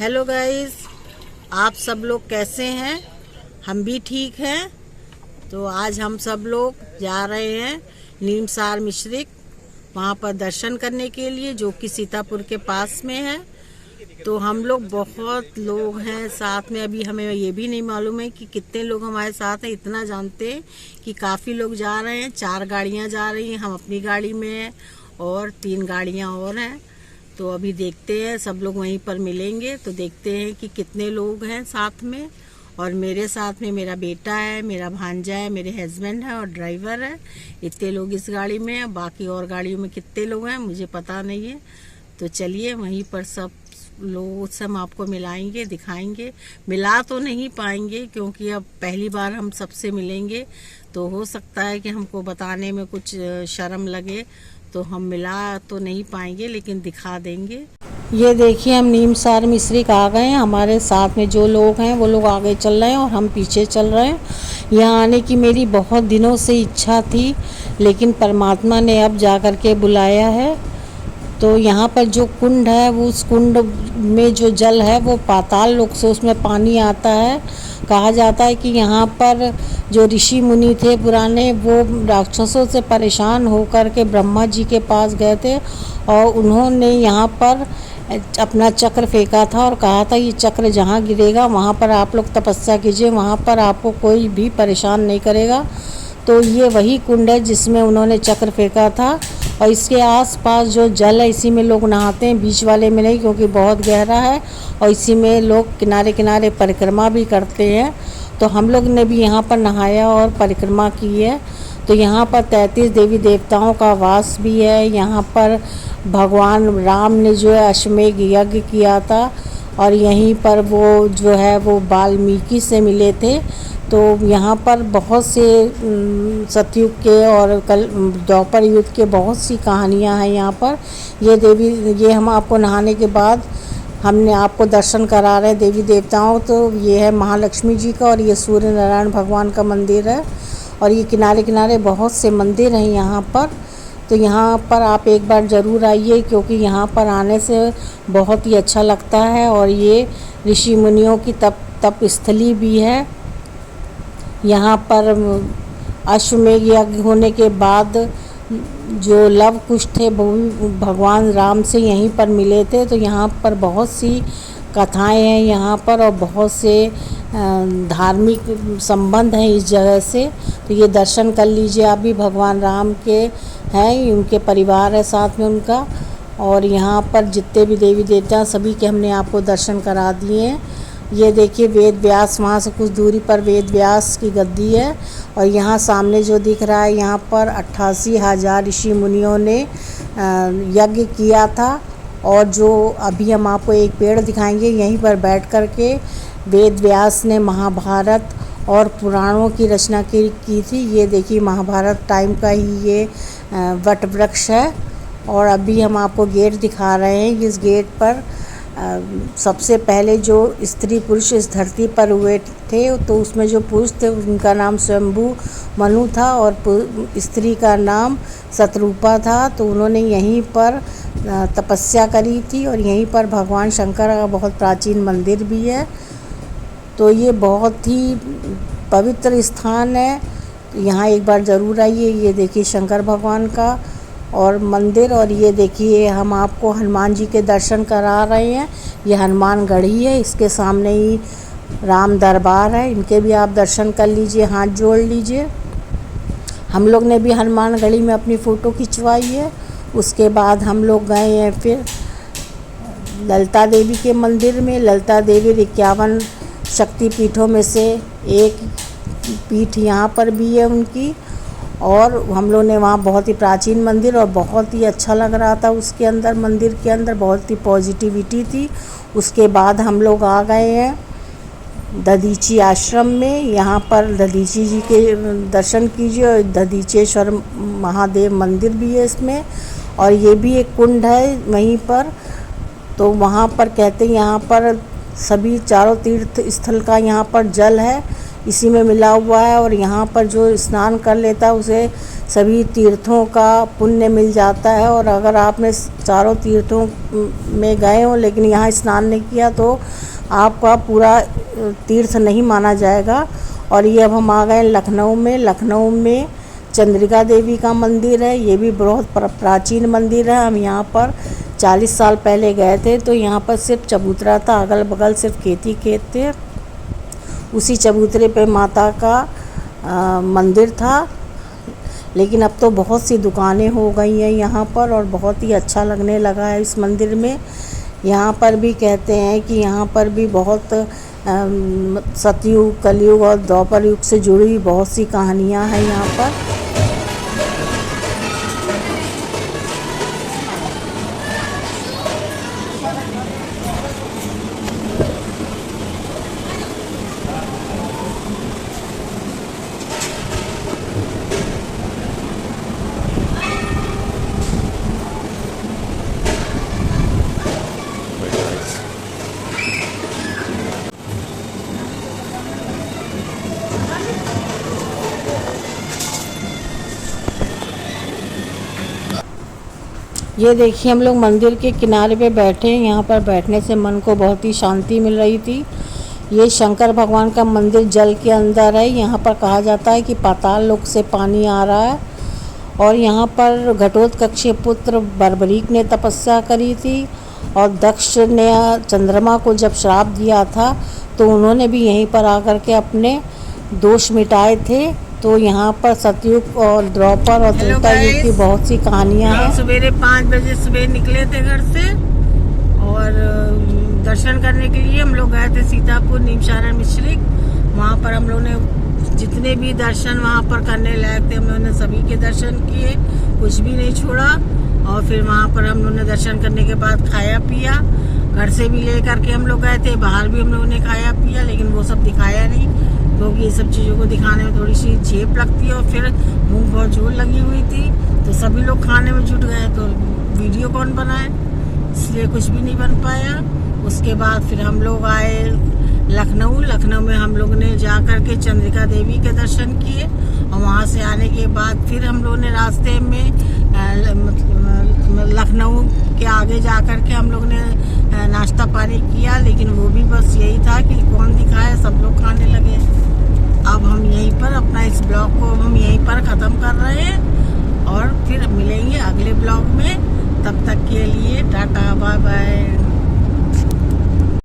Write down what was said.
Hello guys, आप सब लोग कैसे हैं? हम भी ठीक हैं। तो आज हम सब लोग जा रहे हैं नीमसार मिश्रिक, वहाँ पर दर्शन करने के लिए, जो कि सीतापुर के पास में है। तो हम लोग बहुत लोग हैं साथ में। अभी हमें ये भी नहीं मालूम है कि कितने लोग हमारे साथ हैं। इतना जानते हैं कि काफ़ी लोग जा रहे हैं। 4 गाड़ियाँ जा रही हैं, हम अपनी गाड़ी में हैं और 3 गाड़ियाँ और हैं। तो अभी देखते हैं, सब लोग वहीं पर मिलेंगे तो देखते हैं कि कितने लोग हैं साथ में। और मेरे साथ में मेरा बेटा है, मेरा भांजा है, मेरे हस्बैंड है और ड्राइवर है। इतने लोग इस गाड़ी में हैं। बाकी और गाड़ियों में कितने लोग हैं मुझे पता नहीं है। तो चलिए वहीं पर सब लोगों से हम आपको मिलाएंगे, दिखाएंगे। मिला तो नहीं पाएंगे क्योंकि अब पहली बार हम सबसे मिलेंगे, तो हो सकता है कि हमको बताने में कुछ शर्म लगे, तो हम मिला तो नहीं पाएंगे लेकिन दिखा देंगे। ये देखिए, हम नीमसार मिश्रिक आ गए हैं। हमारे साथ में जो लोग हैं वो लोग आगे चल रहे हैं और हम पीछे चल रहे हैं। यहाँ आने की मेरी बहुत दिनों से इच्छा थी, लेकिन परमात्मा ने अब जा कर के बुलाया है। तो यहाँ पर जो कुंड है, वो उस कुंड में जो जल है वो पाताल लोक से उसमें पानी आता है। कहा जाता है कि यहाँ पर जो ऋषि मुनि थे पुराने, वो राक्षसों से परेशान होकर के ब्रह्मा जी के पास गए थे और उन्होंने यहाँ पर अपना चक्र फेंका था और कहा था ये चक्र जहाँ गिरेगा वहाँ पर आप लोग तपस्या कीजिए, वहाँ पर आपको कोई भी परेशान नहीं करेगा। तो ये वही कुंड है जिसमें उन्होंने चक्र फेंका था और इसके आसपास जो जल है इसी में लोग नहाते हैं, बीच वाले में नहीं क्योंकि बहुत गहरा है। और इसी में लोग किनारे किनारे परिक्रमा भी करते हैं। तो हम लोग ने भी यहाँ पर नहाया और परिक्रमा की है। तो यहाँ पर 33 देवी देवताओं का वास भी है। यहाँ पर भगवान राम ने जो है अश्वमेध यज्ञ किया था और यहीं पर वो जो है वो वाल्मीकि से मिले थे। तो यहाँ पर बहुत से सतयुग के और कल द्वापर युग के बहुत सी कहानियाँ हैं यहाँ पर। ये हम आपको नहाने के बाद हमने आपको दर्शन करा रहे हैं देवी देवताओं। तो ये है महालक्ष्मी जी का और ये सूर्य नारायण भगवान का मंदिर है। और ये किनारे किनारे बहुत से मंदिर हैं यहाँ पर। तो यहाँ पर आप एक बार ज़रूर आइए क्योंकि यहाँ पर आने से बहुत ही अच्छा लगता है। और ये ऋषि मुनियों की तप स्थली भी है। यहाँ पर अश्वमेध यज्ञ होने के बाद जो लव कुश थे वो भगवान राम से यहीं पर मिले थे। तो यहाँ पर बहुत सी कथाएं हैं यहाँ पर और बहुत से धार्मिक संबंध हैं इस जगह से। तो ये दर्शन कर लीजिए आप भी। भगवान राम के हैं, उनके परिवार है साथ में उनका। और यहाँ पर जितने भी देवी देवता सभी के हमने आपको दर्शन करा दिए हैं। ये देखिए वेद व्यास, वहाँ से कुछ दूरी पर वेद व्यास की गद्दी है। और यहाँ सामने जो दिख रहा है, यहाँ पर 88,000 ऋषि मुनियों ने यज्ञ किया था। और जो अभी हम आपको एक पेड़ दिखाएंगे, यहीं पर बैठ कर के वेद व्यास ने महाभारत और पुराणों की रचना की थी। ये देखिए महाभारत टाइम का ही ये वट वृक्ष है। और अभी हम आपको गेट दिखा रहे हैं। इस गेट पर सबसे पहले जो स्त्री पुरुष इस धरती पर हुए थे, तो उसमें जो पुरुष थे उनका नाम स्वयंभू मनु था और स्त्री का नाम शतरूपा था। तो उन्होंने यहीं पर तपस्या करी थी और यहीं पर भगवान शंकर का बहुत प्राचीन मंदिर भी है। तो ये बहुत ही पवित्र स्थान है, यहाँ एक बार ज़रूर आइए। ये देखिए शंकर भगवान का और मंदिर। और ये देखिए हम आपको हनुमान जी के दर्शन करा रहे हैं। ये हनुमान गढ़ी है, इसके सामने ही राम दरबार है। इनके भी आप दर्शन कर लीजिए, हाथ जोड़ लीजिए। हम लोग ने भी हनुमान गढ़ी में अपनी फ़ोटो खिंचवाई है। उसके बाद हम लोग गए हैं फिर ललिता देवी के मंदिर में। ललिता देवी 51 शक्ति पीठों में से एक पीठ यहाँ पर भी है उनकी। और हम लोग ने वहाँ बहुत ही प्राचीन मंदिर और बहुत ही अच्छा लग रहा था उसके अंदर, मंदिर के अंदर बहुत ही पॉजिटिविटी थी। उसके बाद हम लोग आ गए हैं दधीची आश्रम में। यहाँ पर दधीची जी के दर्शन कीजिए और दधीचेश्वर महादेव मंदिर भी है इसमें। और ये भी एक कुंड है वहीं पर। तो वहाँ पर कहते हैं यहाँ पर सभी चारों तीर्थ स्थल का यहाँ पर जल है। इसी में मिला हुआ है। और यहाँ पर जो स्नान कर लेता है उसे सभी तीर्थों का पुण्य मिल जाता है। और अगर आपने चारों तीर्थों में गए हो लेकिन यहाँ स्नान नहीं किया तो आपका पूरा तीर्थ नहीं माना जाएगा। और ये अब हम आ गए लखनऊ में। लखनऊ में चंद्रिका देवी का मंदिर है। ये भी बहुत प्राचीन मंदिर है। हम यहाँ पर 40 साल पहले गए थे तो यहाँ पर सिर्फ चबूतरा था, अगल बगल सिर्फ खेती खेत थे। उसी चबूतरे पे माता का मंदिर था। लेकिन अब तो बहुत सी दुकानें हो गई हैं यहाँ पर और बहुत ही अच्छा लगने लगा है इस मंदिर में। यहाँ पर भी कहते हैं कि यहाँ पर भी बहुत सतयुग, कलयुग और द्वापर युग से जुड़ी हुई बहुत सी कहानियाँ हैं यहाँ पर। ये देखिए हम लोग मंदिर के किनारे पे बैठे हैं। यहाँ पर बैठने से मन को बहुत ही शांति मिल रही थी। ये शंकर भगवान का मंदिर जल के अंदर है। यहाँ पर कहा जाता है कि पाताल लोक से पानी आ रहा है। और यहाँ पर घटोत्कच के पुत्र बर्बरीक ने तपस्या करी थी और दक्ष ने चंद्रमा को जब श्राप दिया था तो उन्होंने भी यहीं पर आकर के अपने दोष मिटाए थे। तो यहाँ पर सतयुग और द्वापर और त्रेता युग की बहुत सी कहानियाँ हैं। सवेरे 5 बजे सुबह निकले थे घर से और दर्शन करने के लिए हम लोग गए थे सीतापुर नीमसारण मिश्रिक। वहाँ पर हम लोगों ने जितने भी दर्शन वहाँ पर करने लायक थे हम लोगों ने सभी के दर्शन किए, कुछ भी नहीं छोड़ा। और फिर वहाँ पर हम लोगों ने दर्शन करने के बाद खाया पिया। घर से भी ले करके हम लोग गए थे, बाहर भी हम लोगों ने खाया पिया, लेकिन वो सब दिखाया नहीं क्योंकि ये सब चीज़ों को दिखाने में थोड़ी सी झेप लगती है। और फिर मुँह बहुत जोर लगी हुई थी तो सभी लोग खाने में जुट गए तो वीडियो कौन बनाए, इसलिए कुछ भी नहीं बन पाया। उसके बाद फिर हम लोग आए लखनऊ। लखनऊ में हम लोग ने जा कर के चंद्रिका देवी के दर्शन किए और वहाँ से आने के बाद फिर हम लोग ने रास्ते में लखनऊ के आगे जा कर के हम लोग ने नाश्ता पानी किया, लेकिन वो भी बस यही था कि कौन दिखाए, सब लोग खाने लगे। अब हम यहीं पर अपना इस ब्लॉग को हम यहीं पर ख़त्म कर रहे हैं और फिर मिलेंगे अगले ब्लॉग में। तब तक के लिए टाटा बाय बाय।